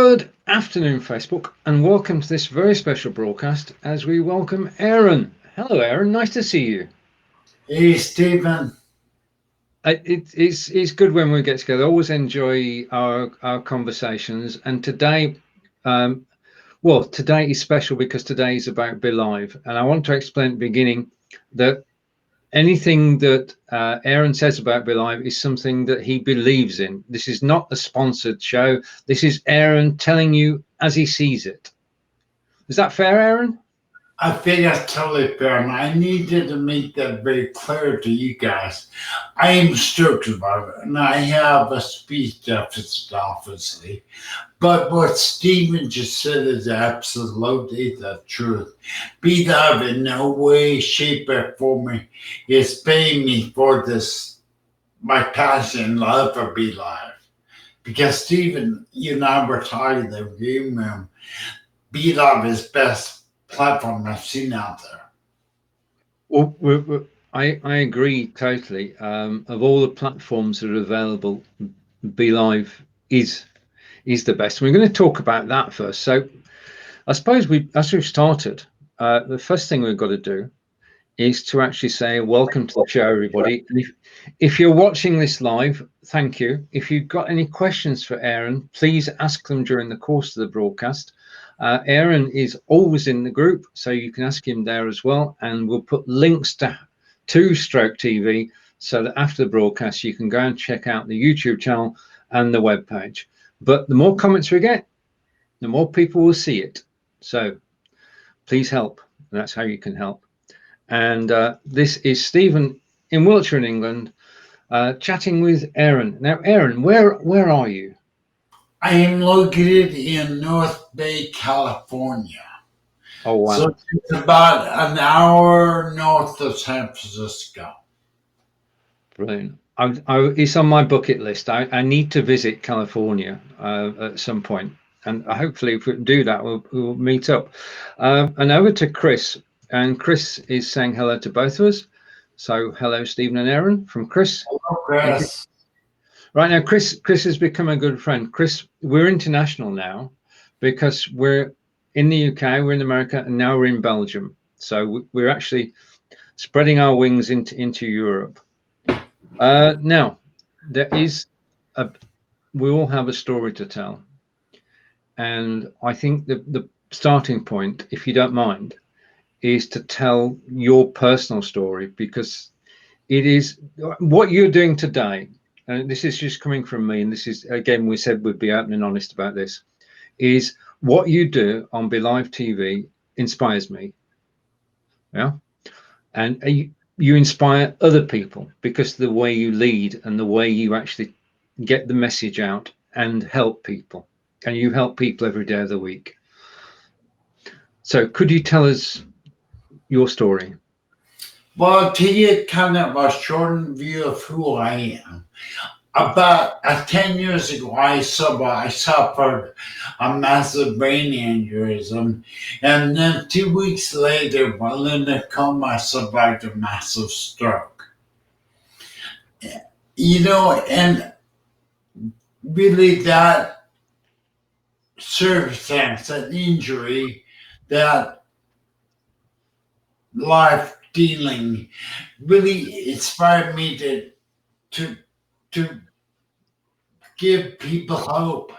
Good afternoon, Facebook, and welcome to this very special broadcast as we welcome Aaron. Hello, Aaron. Nice to see you. Hey, Stephen. It's good when we get together. I always enjoy our conversations, and today, today is special because today is about BeLive, and I want to explain at the beginning that anything that Aaron says about BeLive is something that he believes in. This is not a sponsored show. This is Aaron telling you as he sees it. Is that fair, Aaron? I think that's totally fair, and I needed to make that very clear to you guys. I am strict about it, and I have a speech deficit, obviously. But what Stephen just said is absolutely the truth. BeLive in no way, shape, or form is paying me for this, my passion and love for BeLive. Because Stephen, you and I were talking in the room, BeLive is best platform I've seen out there. Well, I agree totally. Of all the platforms that are available, BeLive is the best. We're going to talk about that first. So I suppose as we've started, the first thing we've got to do is to actually say welcome to the show, everybody. And if you're watching this live, thank you. If you've got any questions for Aaron, please ask them during the course of the broadcast. Aaron is always in the group, so you can ask him there as well. And we'll put links to Stroke TV so that after the broadcast, you can go and check out the YouTube channel and the webpage. But the more comments we get, the more people will see it. So please help. That's how you can help. And this is Stephen in Wiltshire in England, chatting with Aaron. Now, Aaron, where are you? I am located in North Bay, California. Oh, wow. So it's about an hour north of San Francisco. Brilliant. It's on my bucket list. I need to visit California at some point. And hopefully, if we can do that, we'll meet up. And over to Chris. And Chris is saying hello to both of us. So hello, Stephen and Aaron, from Chris. Hello, Chris. Right now, Chris has become a good friend. Chris, we're international now because we're in the UK, we're in America, and now we're in Belgium. So we're actually spreading our wings into Europe. Now, we all have a story to tell. And I think the starting point, if you don't mind, is to tell your personal story, because it is what you're doing today. And this is just coming from me, and this is, again, we said we'd be open and honest about this, is what you do on BeLive TV inspires me. Yeah. And you inspire other people because the way you lead and the way you actually get the message out and help people. And you help people every day of the week. So could you tell us your story? Well, I'll tell you kind of a short view of who I am. About 10 years ago, I suffered a massive brain aneurysm, and then 2 weeks later, while in a coma, I survived a massive stroke. And really that circumstance, that injury, that life dealing really inspired me to give people hope,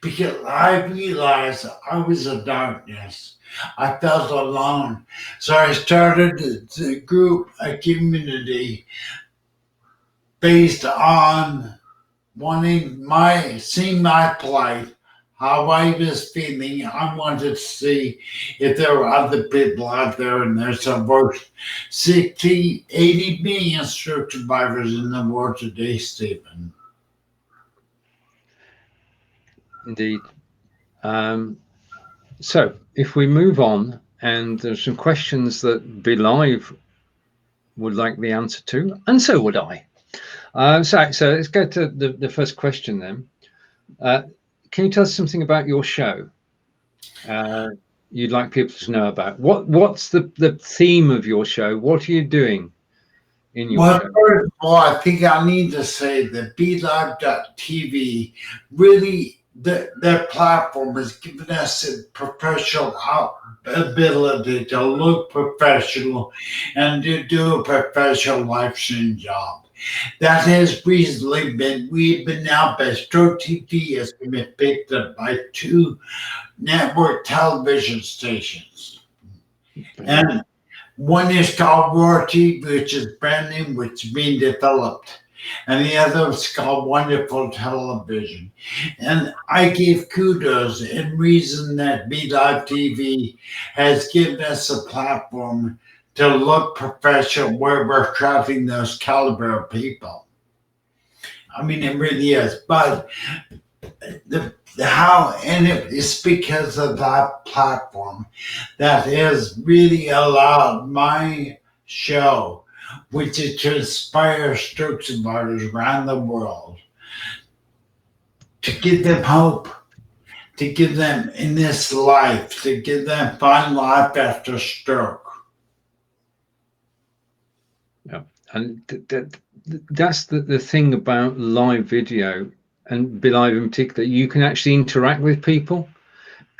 because I realized I was in darkness. I felt alone. So I started a group, a community based on seeing my plight, how I was feeling. I wanted to see if there were other people out there, and there's about 60, 80 million stroke survivors in the world today, Stephen. Indeed. So if we move on, and there's some questions that BeLive would like the answer to, and so would I. So let's go to the first question then. Can you tell us something about your show you'd like people to know about? What's the theme of your show? What are you doing in your show? First of all, I think I need to say that BeLive.tv really the platform has given us a professional ability to look professional and to do a professional live stream job. That has recently we've been now by Stroke TV has been picked up by 2 network television stations. And one is called Royalty, which is brand new, which is being developed. And the other is called Wonderful Television. And I give kudos and reason that BeLive TV has given us a platform to look professional where we're attracting those caliber of people. I mean, it really is. But it's because of that platform that has really allowed my show, which is to inspire stroke survivors around the world, to give them hope, to give them in this life, to give them fun life after stroke. Yeah, and that's the thing about live video and BeLive in particular. You can actually interact with people,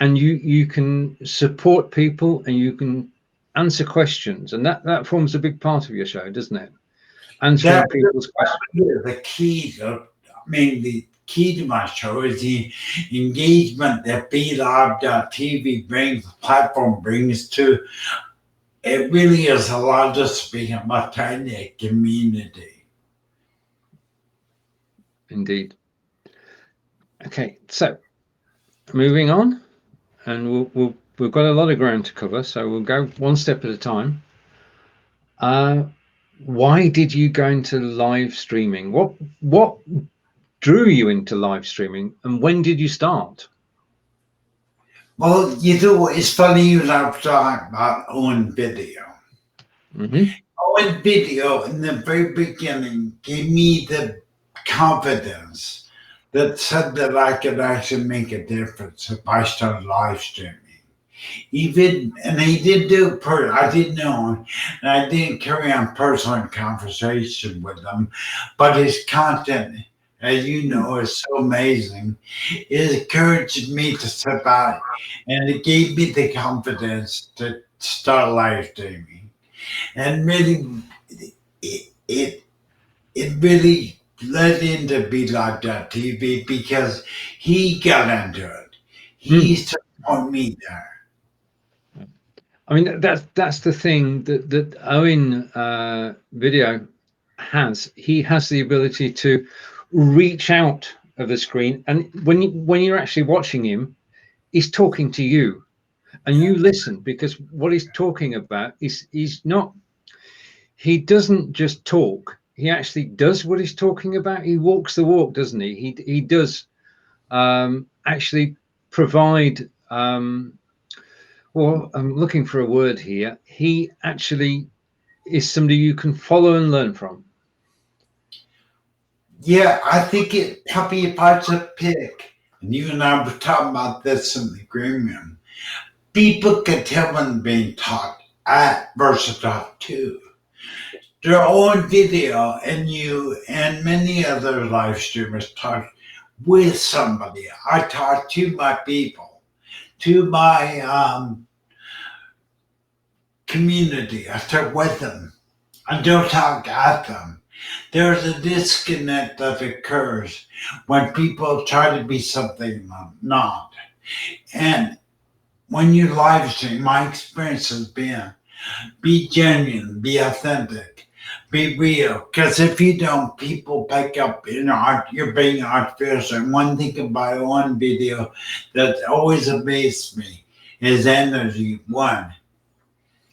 and you can support people, and you can answer questions, and that forms a big part of your show, doesn't it? Answering people's questions. The key the key to my show is the engagement that BeLive.tv brings, the platform brings to. It really is allowed us to be a multi-knit community. Indeed. Okay, so moving on, and we've got a lot of ground to cover, so we'll go one step at a time. Why did you go into live streaming? What drew you into live streaming, and when did you start? Well, it's funny you were talking about Owen Video. Mm-hmm. Owen Video in the very beginning gave me the confidence that said that I could actually make a difference if I started live streaming. And he did do I didn't know him, and I didn't carry on personal conversation with him, but his content, as you know, is so amazing. It encouraged me to step out, and it gave me the confidence to start live streaming. And really, it really led into BeLive.tv because he got into it. He supported me there. I mean, that's the thing that Owen Video has. He has the ability to reach out of the screen, and when you're actually watching him, he's talking to you, and you listen, because what he's talking about is he doesn't just talk. He actually does what he's talking about. He walks the walk, doesn't he? He does actually provide. Well, I'm looking for a word here. He actually is somebody you can follow and learn from. Yeah, I think it probably, if I to pick, and you and I were talking about this in the green room, people can tell when being taught at versus taught to. Their own video, and you and many other live streamers talk with somebody. I talk to my people, to my community. I talk with them. I don't talk at them. There's a disconnect that occurs when people try to be something not. And when you live stream, my experience has been be genuine, be authentic, be real. Because if you don't, people pick up, you're being artificial. And one thing about one video that always amazed me is energy. One,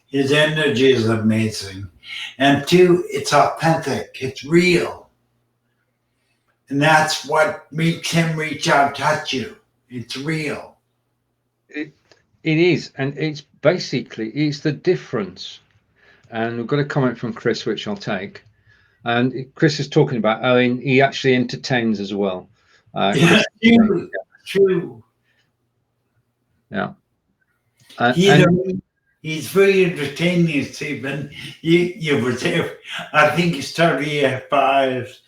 his energy is amazing. And 2, it's authentic, it's real. And that's what makes him reach out, touch you. It's real. It is, and it's the difference. And we've got a comment from Chris, which I'll take. And Chris is talking about Owen. He actually entertains as well. True. Yeah. He's very entertaining, Stephen. You were there. I think he started AF5s.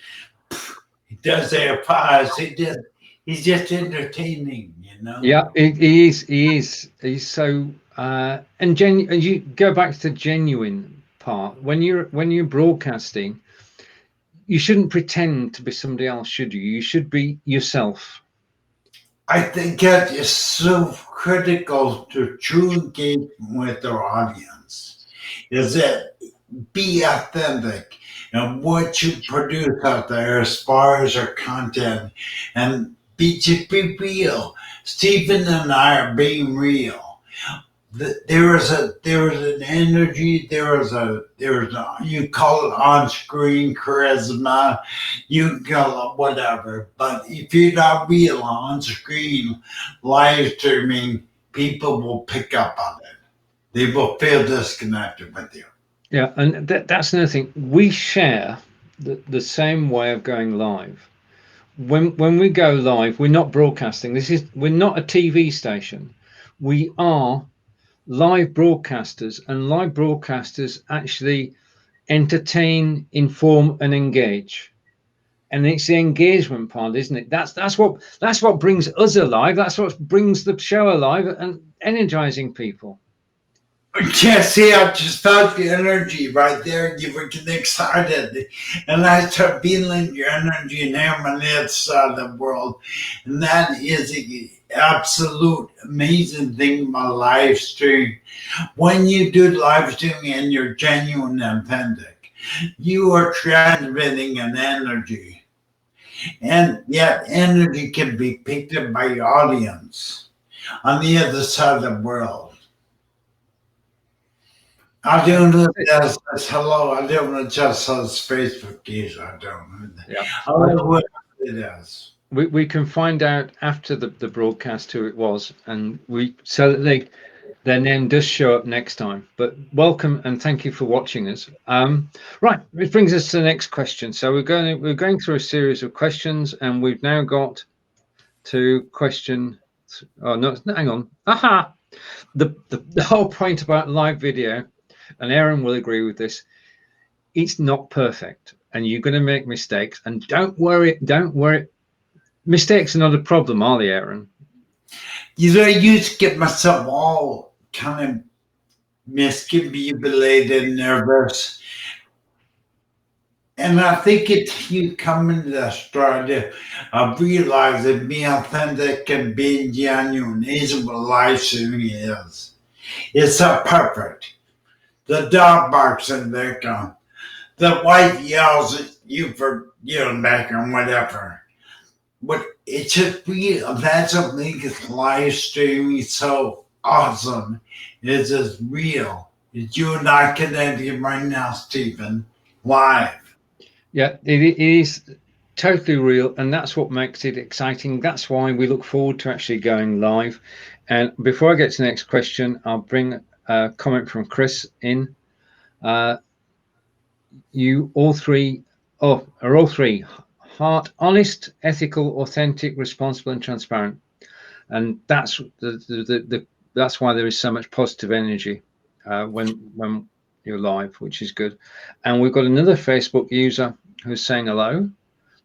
He does AF5s. He's just entertaining, you know. Yeah, he is. He is. He's so and you go back to the genuine part. When you're broadcasting, you shouldn't pretend to be somebody else, should you? You should be yourself. I think that is so critical to true engagement with our audience. Is that be authentic and what you produce out there as far as our content, and just be real. Stephen and I are being real. There is an energy. There is a you call it on screen charisma, you can call it whatever. But if you're not real on screen live streaming, people will pick up on it. They will feel disconnected with you. Yeah, and that's another thing. We share the same way of going live. When we go live, we're not broadcasting. We're not a TV station. We are live broadcasters, and live broadcasters actually entertain, inform, and engage. And it's the engagement part, isn't it? That's what brings us alive. That's what brings the show alive and energizing people. Yeah, see, I just felt the energy right there. You were getting excited. And I started feeling your energy in on the other side of the world. And that is the absolute amazing thing about live stream. When you do live streaming and you're genuine and authentic, you are transmitting an energy. And yet, energy can be picked up by your audience on the other side of the world. I don't know if that says hello. I don't know just says Facebook is. I don't know. Yeah. I don't know what it is. We can find out after the broadcast who it was, and so that their name does show up next time. But welcome and thank you for watching us. Right, which brings us to the next question. So we're going through a series of questions, and we've now got to question. Oh no, hang on. Aha! The whole point about live video, and Aaron will agree with this. It's not perfect, and you're going to make mistakes. And don't worry. Mistakes are not a problem, are they, Aaron? You know, I used to get myself all kind of miscommunicated, nervous. And I think it's you coming to the stride of realizing being authentic and being genuine is what life streaming is. It's not perfect. The dog barks in the background. The wife yells at you for yelling back and whatever. But it's just real. That's what makes live streaming so awesome. It's just real. It's you and I connecting right now, Stephen, live. Yeah, it is totally real, and that's what makes it exciting. That's why we look forward to actually going live. And before I get to the next question, I'll bring a comment from Chris in. You all three, are all three heart, honest, ethical, authentic, responsible, and transparent. And that's that's why there is so much positive energy when you're live, which is good. And we've got another Facebook user who's saying hello.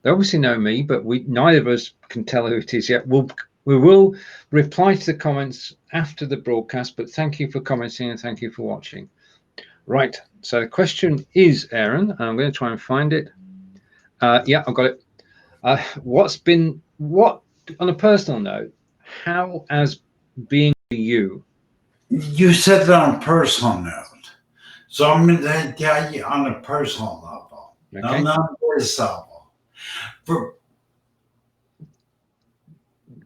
They obviously know me, but neither of us can tell who it is yet. We will reply to the comments after the broadcast, but thank you for commenting and thank you for watching. Right, so the question is, Aaron, and I'm going to try and find it. Yeah, I've got it. What on a personal note, how has being you? You said it on a personal note. So I'm going to tell you on a personal level. Okay. Not on this level.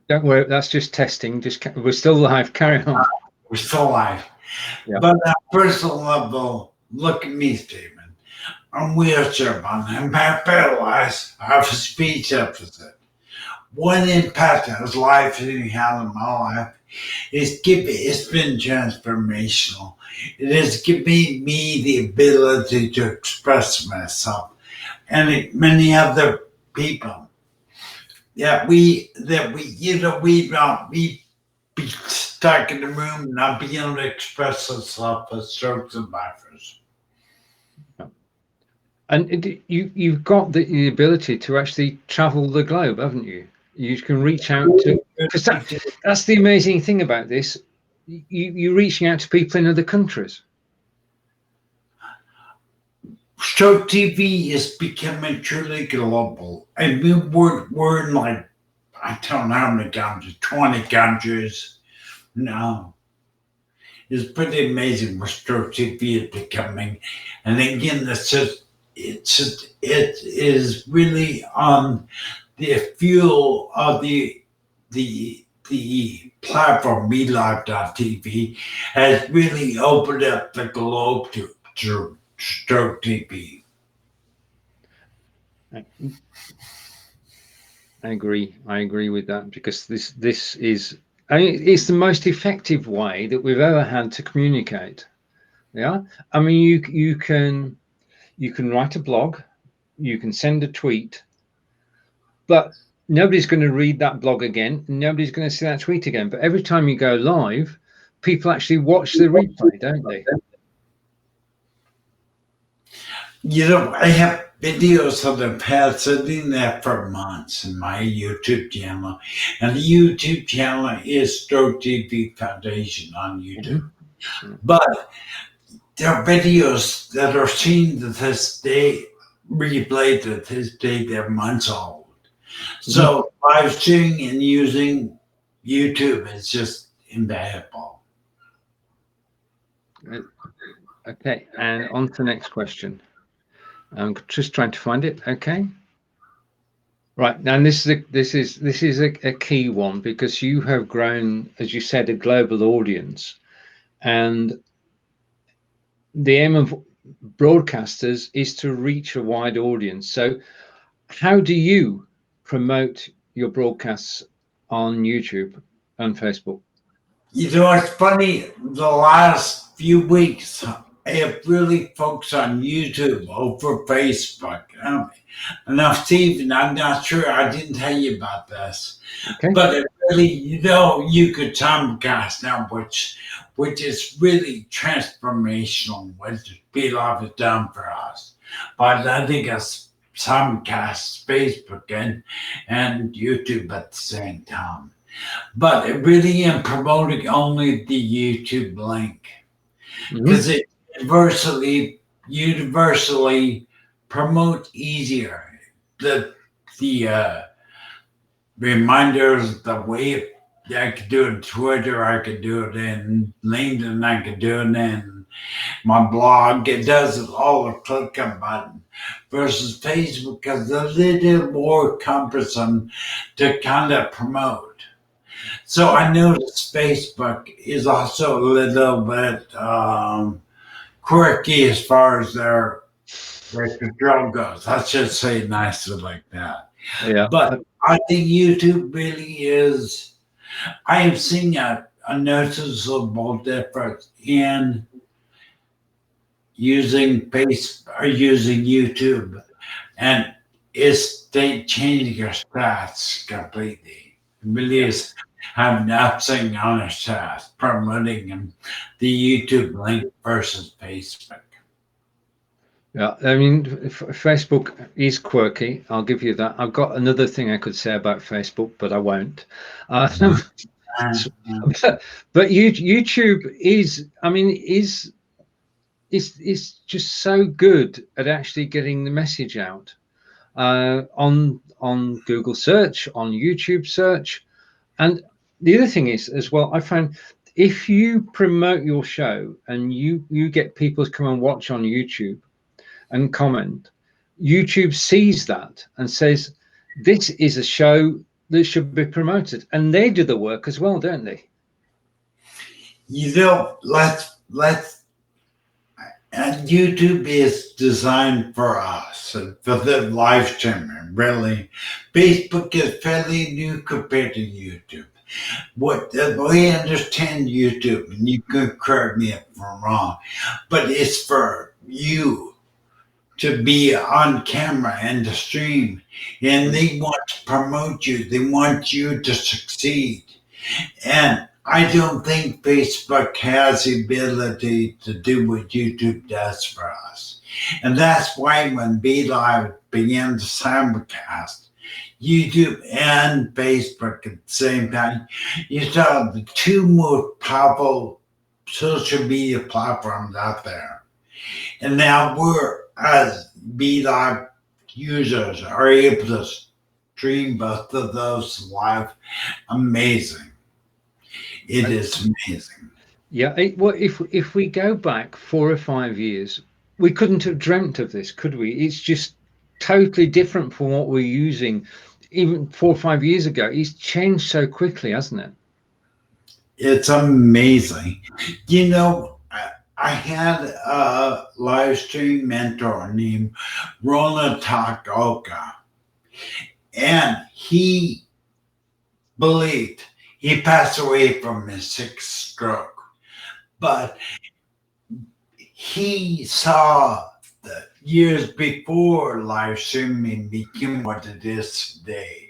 Don't worry, that's just testing. We're still live. Carry on. We're still live. Yeah. But on a personal level, look at me, Stephen. I'm wheelchair bound. I'm paralyzed. I have a speech deficit. One impact of life in had in my life it's been transformational. It has given me the ability to express myself and many other people we not be stuck in the room, not being able to express ourselves as stroke survivors. And you've got the ability to actually travel the globe, haven't you? You can reach out to, because that's the amazing thing about this. You're reaching out to people in other countries. Stroke TV is becoming truly global. I mean, we're in like, I don't know how many countries, 20 countries now. It's pretty amazing what Stroke TV is becoming. And again, it is really on the fuel of the platform BeLive.tv has really opened up the globe to Stroke TV. I agree with that, because this is, I mean, it's the most effective way that we've ever had to communicate. Yeah, I mean, you can write a blog, you can send a tweet, but nobody's going to read that blog again. Nobody's going to see that tweet again. But every time you go live, people actually watch the replay, don't they? You know, I have videos of the past sitting there for months in my YouTube channel. And the YouTube channel is Stroke TV Foundation on YouTube. Mm-hmm. But there are videos that are seen to this day, replayed to this day, they're months old. So live streaming and using YouTube is just invaluable. Okay, and on to the next question. I'm just trying to find it. Okay. Right, and this is a key one, because you have grown, as you said, a global audience, and the aim of broadcasters is to reach a wide audience. So how do you promote your broadcasts on YouTube and Facebook? You know, it's funny, the last few weeks, I have really focused on YouTube over Facebook. Now, Stephen, I'm not sure, I didn't tell you about this, Okay. but it really, you know, you could simulcast now, which is really transformational, what BeLive has done for us. But I think it's simulcast Facebook and YouTube at the same time. But it really am promoting only the YouTube link, because it universally promote easier the reminders, the way I could do it in Twitter, I could do it in LinkedIn, I could do it in my blog. It does it all a click a button, versus Facebook is a little more cumbersome to kind of promote. So I noticed Facebook is also a little bit quirky as far as their control goes. Let's just say it nicely like that. Yeah. But I think YouTube really is. I am seeing a noticeable difference in using using YouTube, and it's they changing your stats completely. It really is having nothing on our stats, promoting the YouTube link versus Facebook. Yeah, I mean, Facebook is quirky. I'll give you that. I've got another thing I could say about Facebook, but I won't. But YouTube is, I mean, is just so good at actually getting the message out on Google search, on YouTube search, and the other thing is as well. I found if you promote your show and you get people to come and watch on YouTube and comment, YouTube sees that and says, this is a show that should be promoted. And they do the work as well, don't they? You know, and YouTube is designed for us and for the live streaming, really. Facebook is fairly new compared to YouTube. What the way I understand YouTube, and you can correct me if I'm wrong, but it's for you to be on camera and to stream, and they want to promote you. They want you to succeed, and I don't think Facebook has the ability to do what YouTube does for us, and that's why when BeLive began to simulcast, YouTube and Facebook at the same time. You saw the two most powerful social media platforms out there. And now we're, as BeLive users, are able to stream both of those live. Amazing. It is amazing. Yeah. Well, if we go back 4 or 5 years, we couldn't have dreamt of this, could we? It's just totally different from what we're using even 4 or 5 years ago. It's changed so quickly, hasn't it? It's amazing. You know, I had a live stream mentor named Rona Takaoka, and he believed he passed away from his sixth stroke, but he saw the years before live streaming became what it is today.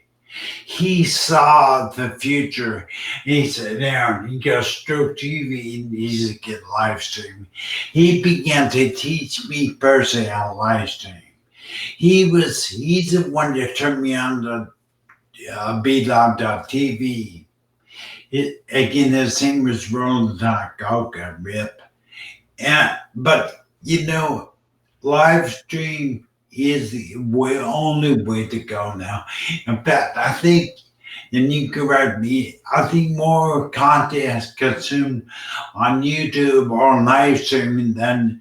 He saw the future. He said, Aaron, you got Stroke TV needs to get live stream. He began to teach me personally how to live stream. He's the one that turned me on to BeLive.tv. Again, his name was Roland Takaoka, Rip. But you know, live stream is the only way to go now. In fact, I think, and you correct me, I think more content is consumed on YouTube or live streaming than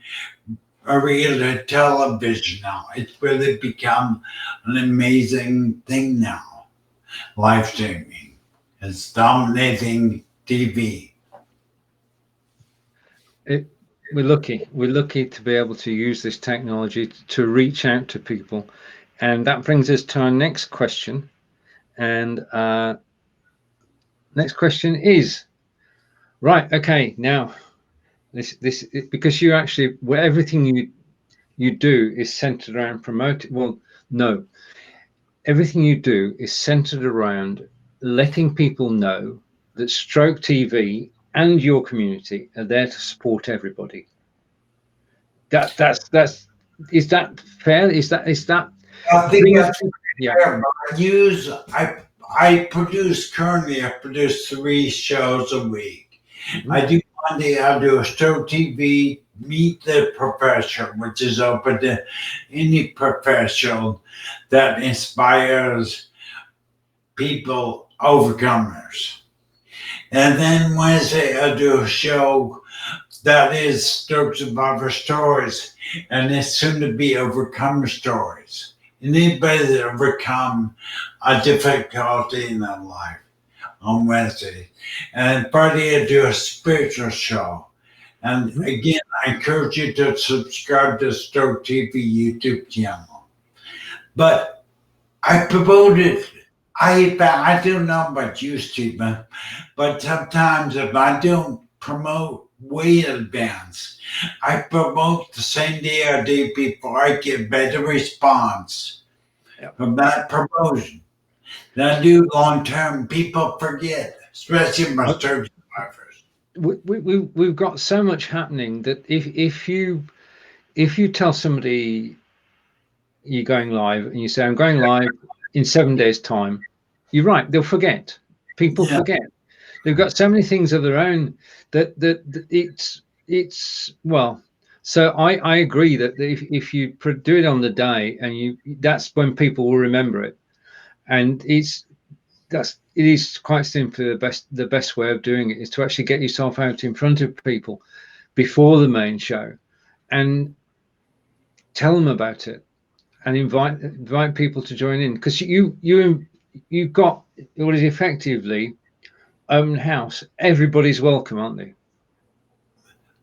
a regular television now. It's really become an amazing thing now. Live streaming is dominating TV. We're lucky. We're lucky to be able to use this technology to reach out to people. And that brings us to our next question. And next question is, right, okay, now this because you actually, where everything you do is centered around promoting. Well, no, everything you do is centered around letting people know that Stroke TV and your community are there to support everybody. That's is that fair? Is that I think that's yeah. fair. I produce currently. I produce 3 shows a week. Mhm. I do Monday. I do a Stroke TV Meet the Professional, which is open to any professional that inspires people, overcomers. And then Wednesday, I do a show that is Stroke Survivor Stories, and it's soon to be Overcomer Stories. Anybody that overcome a difficulty in their life on Wednesday. And Friday, I do a spiritual show. And again, I encourage you to subscribe to Stroke TV YouTube channel. But I promote it. I don't know about you, Stephen, but sometimes if I don't promote way in advance, I promote the same day or day before, I get better response from that promotion than I do long term. People forget, especially my stroke survivors. We've got so much happening that if you tell somebody you're going live and you say I'm going live in 7 days time, you're right, they'll forget. People forget. They've got so many things of their own that it's well, so I agree that if you do it on the day and that's when people will remember it. And it is quite simply the best way of doing it is to actually get yourself out in front of people before the main show and tell them about it and invite people to join in, because you've got what is effectively open house. Everybody's welcome, aren't they?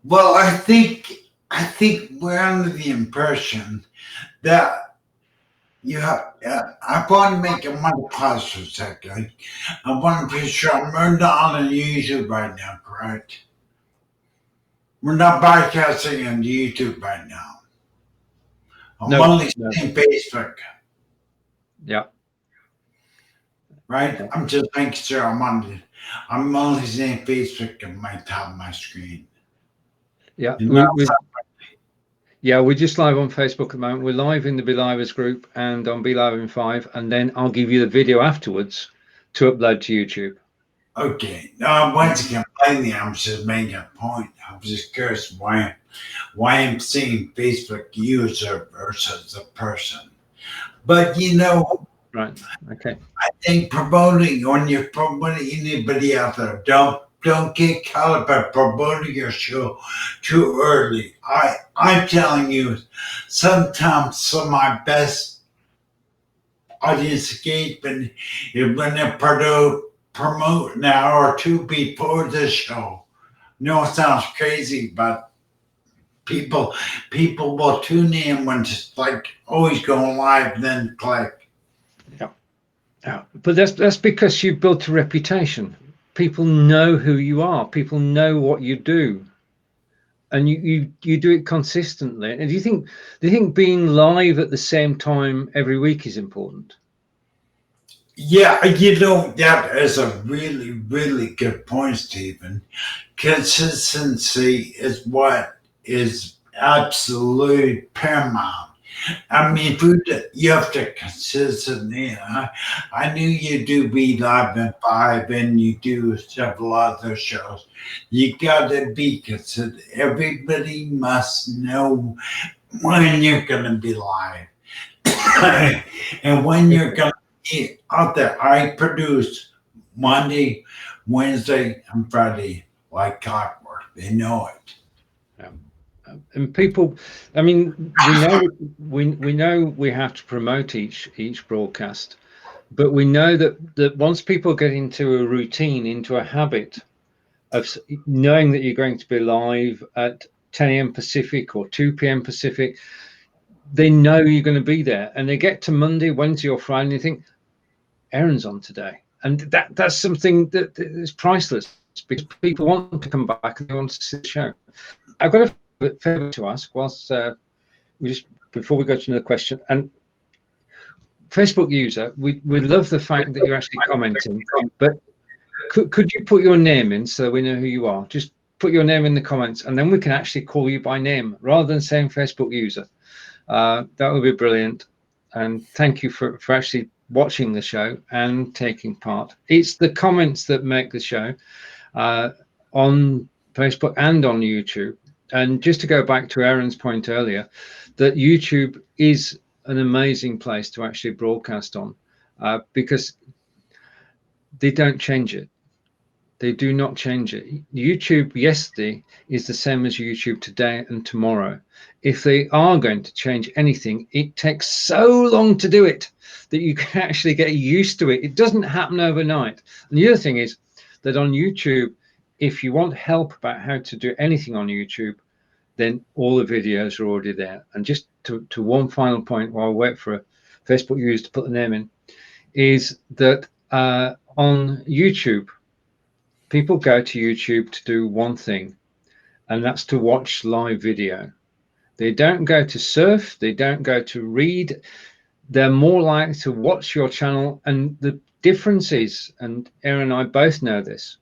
Well, I think we're under the impression that you have. I want to make a money pause for a second. I want to be sure we're not on YouTube right now, correct? We're not broadcasting on YouTube right now. I'm only saying Facebook. Yeah. Right? I'm just making sure I'm only saying Facebook on my top of my screen. Yeah. Yeah, we're just live on Facebook at the moment. We're live in the BeLivers group and on BeLive in 5, and then I'll give you the video afterwards to upload to YouTube. Okay. Once again, plainly, I'm just making a point. I'm just curious why I'm seeing Facebook user versus a person. But Right. Okay. I think when you're promoting anybody out there, don't get caught up at promoting your show too early. I'm telling you, sometimes some of my best audience engagement is when they promote an hour or two before the show. No, it sounds crazy, but people will tune in when it's like always going live, then click. Yeah, but that's because you've built a reputation. People know who you are. People know what you do, and you do it consistently. And do you think being live at the same time every week is important? Yeah, that is a really, really good point, Stephen. Consistency is what is absolute paramount. I mean, you have to consistently. I knew you do Be.Live in 5 and you do several other shows. You got to be consistent. Everybody must know when you're going to be live and when you're going to be out there. I produce Monday, Wednesday, and Friday like clockwork. They know it. And people, I mean, we know we have to promote each broadcast, but we know that once people get into a routine, into a habit of knowing that you're going to be live at 10 a.m. Pacific or 2 p.m. Pacific, they know you're going to be there, and they get to Monday, Wednesday, or Friday, and they think Aaron's on today, and that's something that is priceless because people want to come back and they want to see the show. I've got a favor to ask whilst before we go to another question. And Facebook user, we love the fact that you're actually commenting, but could you put your name in so we know who you are? Just put your name in the comments, and then we can actually call you by name rather than saying Facebook user. That would be brilliant. And thank you for actually watching the show and taking part. It's the comments that make the show on Facebook and on YouTube. And just to go back to Aaron's point earlier, that YouTube is an amazing place to actually broadcast on because they don't change it. They do not change it. YouTube yesterday is the same as YouTube today and tomorrow. If they are going to change anything, it takes so long to do it that you can actually get used to it. It doesn't happen overnight. And the other thing is that on YouTube, if you want help about how to do anything on YouTube, then all the videos are already there. And just to one final point while I wait for a Facebook user to put the name in, is that on YouTube, people go to YouTube to do one thing, and that's to watch live video. They don't go to surf, they don't go to read. They're more likely to watch your channel. And the difference is, and Aaron and I both know this,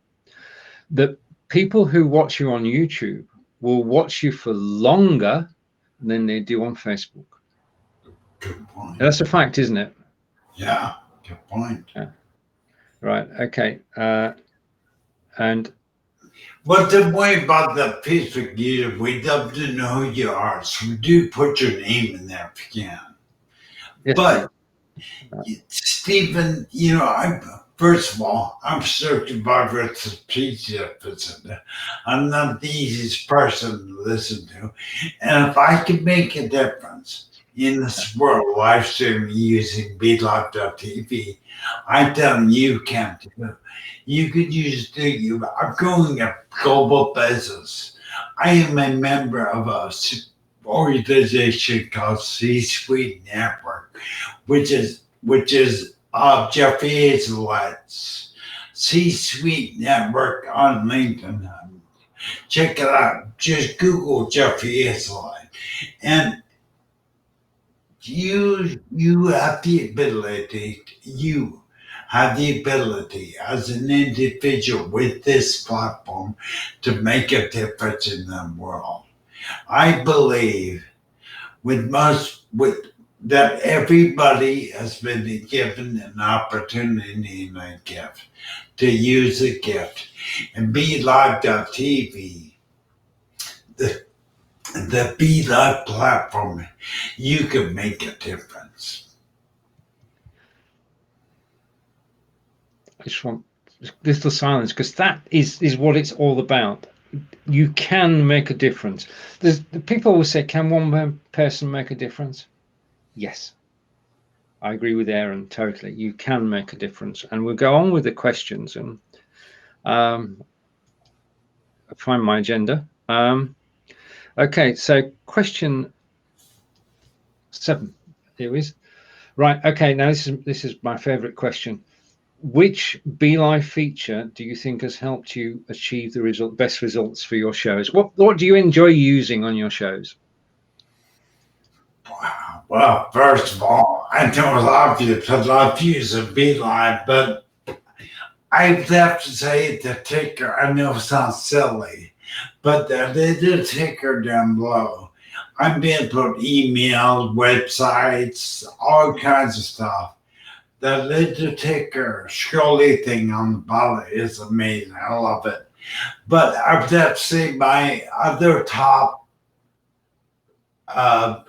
that people who watch you on YouTube will watch you for longer than they do on Facebook. Good point. That's a fact, isn't it? Yeah, good point. Yeah. Right. Okay. And But the way about the Facebook user, we'd love to know who you are. So do put your name in there if you can. yes, But Stephen, first of all, I'm certified with a speech deficit. I'm not the easiest person to listen to. And if I can make a difference in this world live streaming using BeLive.tv, I'm telling you can't do it. You could use I'm growing a global business. I am a member of a organization called C-Suite Network, which is Jeffrey Hazelight's C-Suite Network on LinkedIn. Check it out. Just Google Jeffrey Hazelight, and you have the ability. You have the ability as an individual with this platform to make a difference in the world. I believe with that everybody has been given an opportunity and a gift to use a gift. And BeLive.tv, the the BeLive platform, you can make a difference. I just want little silence because that is what it's all about. You can make a difference. There's people always say, "Can one person make a difference?" Yes, I agree with Aaron totally. You can make a difference, and we'll go on with the questions and find my agenda. Okay, so question 7. Here is right. Okay, now this is my favorite question. Which BeLive feature do you think has helped you achieve the best results for your shows? What do you enjoy using on your shows? Well, first of all, I know it's obvious because I've used a BeLive, but I'd have to say the ticker. I know it sounds silly, but the little ticker down below, I'm being put emails, websites, all kinds of stuff. The little ticker scrolly thing on the bottom is amazing. I love it. But I would have to say my other top uh,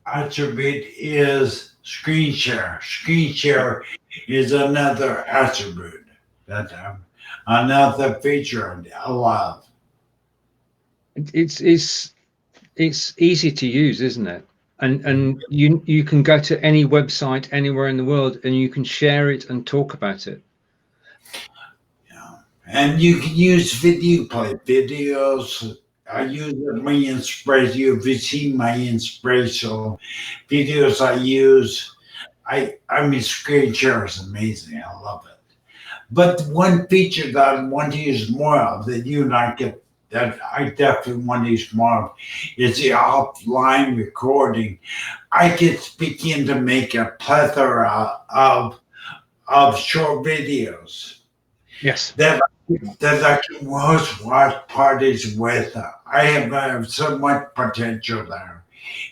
attribute is screen share. Screen share is another attribute that another feature I love. It's easy to use, isn't it? And you can go to any website anywhere in the world and you can share it and talk about it. Yeah. And you can use video play videos. I use my inspiration. You've seen my inspirational videos I use. I mean, screen share is amazing. I love it. But one feature that I want to use more of that you and I get that I definitely want to use more of is the offline recording. I could begin to make a plethora of short videos Yes. that I can host watch parties with. I have so much potential there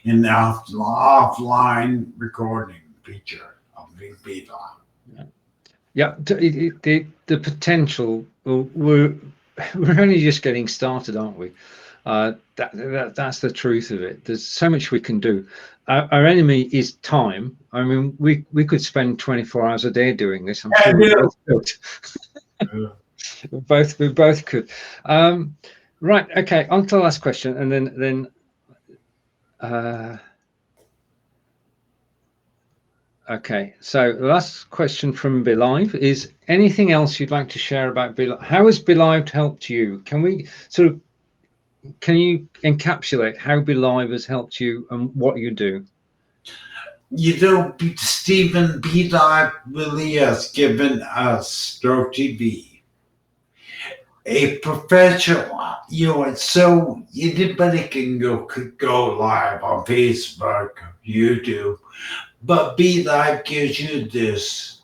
in the offline recording feature of BeLive. Yeah, the potential. We're only just getting started, aren't we? That's the truth of it. There's so much we can do. Our enemy is time. I mean, we could spend 24 hours a day doing this. I'm I sure we do. both could. We both could. Right. Okay. On to the last question, and then. Okay, so the last question from BeLive is: anything else you'd like to share about BeLive? How has BeLive helped you? Can you encapsulate how BeLive has helped you and what you do? You know, Stephen BeLive really has given us Stroke TV a professional. You know, it's so anybody can go live on Facebook, YouTube, but BeLive gives you this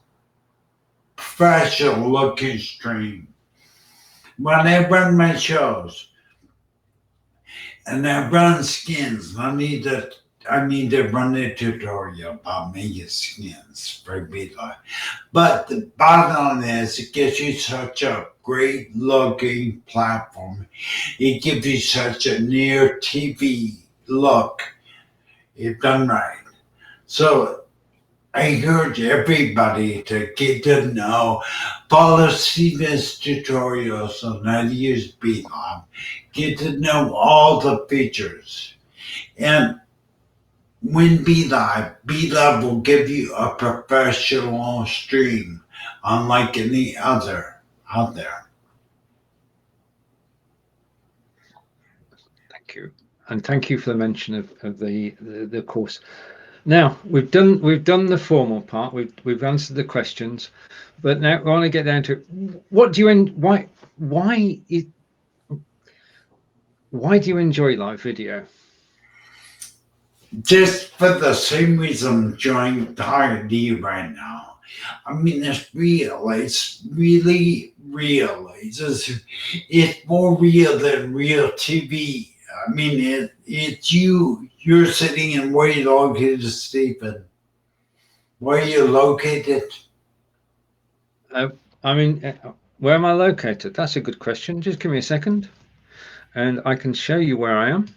professional looking stream. When I run my shows and I run skins, I need to run a tutorial about making skins for BeLive. But the bottom line is it gives you such a great looking platform. It gives you such a near TV look if done right. So I encourage everybody to get to know, follow Steven's tutorials on how to use BeLive, get to know all the features. And when BeLive will give you a professional stream unlike any other out there. Thank you, and thank you for the mention of the course. Now we've done the formal part. We've answered the questions, but now I want to get down to what do you why do you enjoy live video? Just for the same reason I'm enjoying talking to you right now. I mean, it's real. It's really real. It's more real than real TV I mean, it's you. You're sitting in where you located, Stephen. Where you located? Uh, I mean, where am I located? That's a good question. Just give me a second, and I can show you where I am.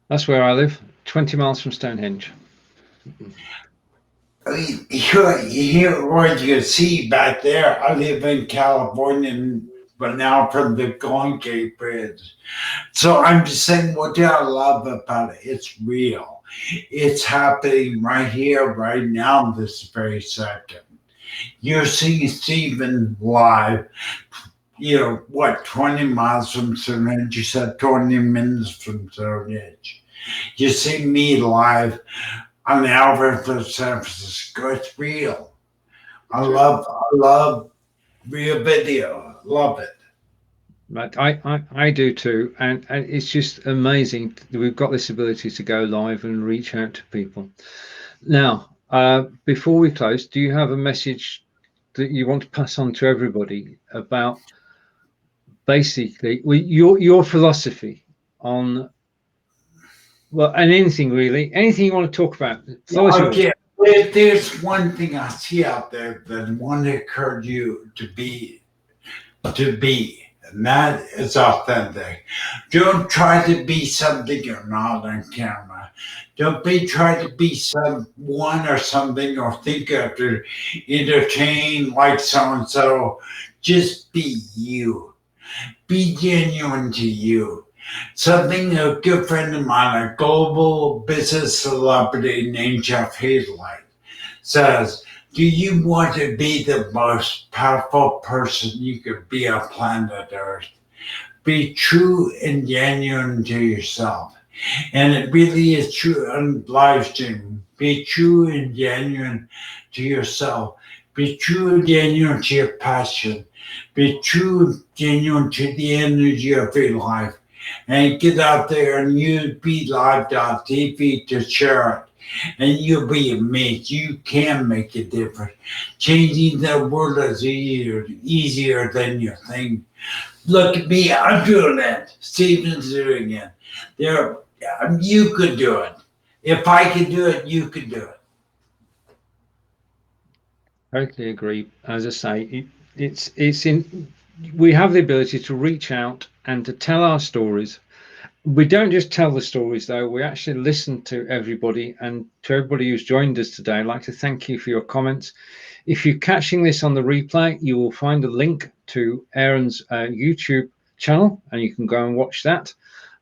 That's where I live, 20 miles from Stonehenge. Here, what you can see back there. I live in California, but now from the Golden Gate Bridge. So I'm just saying what I love about it. It's real. It's happening right here, right now, this very second. You're seeing Stephen live, 20 miles from Stonehenge? You said 20 minutes from Stonehenge. You see me live on the Alvarez of San Francisco. It's real. I love real video. Love it. But I do too, and it's just amazing that we've got this ability to go live and reach out to people. Now, before we close, do you have a message that you want to pass on to everybody about basically your philosophy on, well, and anything really, anything you want to talk about? The floor is yours. Okay. If there's one thing I see out there that I want to encourage you to be, and that is authentic. Don't try to be something you're not on camera. Don't try to be someone or something or think you have to entertain like so and so. Just be you. Be genuine to you. Something a good friend of mine, a global business celebrity named Jeff Healey, says, do you want to be the most powerful person you could be on planet Earth? Be true and genuine to yourself. And it really is true on live stream. Be true and genuine to yourself. Be true and genuine to your passion. Be true and genuine to the energy of your life. And get out there and use BeLive.tv to share it. And you'll be amazed. You can make a difference. Changing the world is easier than you think. Look at me, I'm doing it. Stephen's doing it. You could do it. If I could do it, you could do it. Totally agree. As I say, it's in. We have the ability to reach out and to tell our stories. We don't just tell the stories, though. We actually listen to everybody, and to everybody who's joined us today, I'd like to thank you for your comments. If you're catching this on the replay, you will find a link to Aaron's YouTube channel, and you can go and watch that.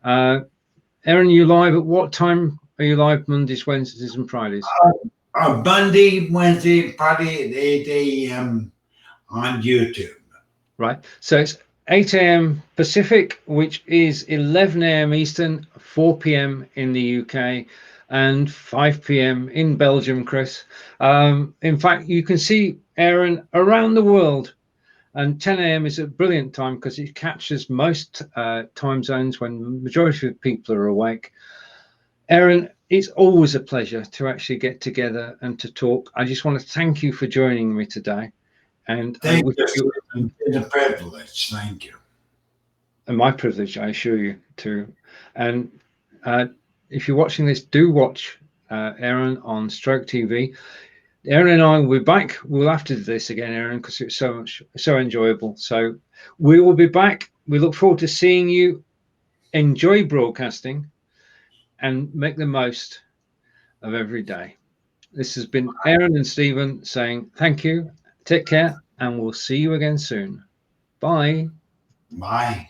Aaron, you live at what time are you live? Mondays, Wednesdays, and Fridays? Monday, Wednesday, Friday at 8 a.m. on YouTube. Right. So it's 8 a.m. Pacific, which is 11 a.m. Eastern, 4 p.m. in the UK, and 5 p.m. in Belgium, Chris. In fact, you can see Aaron around the world, and 10 a.m. is a brilliant time because it captures most time zones when the majority of people are awake. Aaron, it's always a pleasure to actually get together and to talk. I just want to thank you for joining me today. And Thank you. It's a privilege. Thank you. And my privilege, I assure you, too. And if you're watching this, do watch Aaron on Stroke TV. Aaron and I will be back. We'll have to do this again, Aaron, because it's so enjoyable. So we will be back. We look forward to seeing you. Enjoy broadcasting and make the most of every day. This has been Aaron and Stephen saying thank you, take care, and we'll see you again soon. Bye. Bye.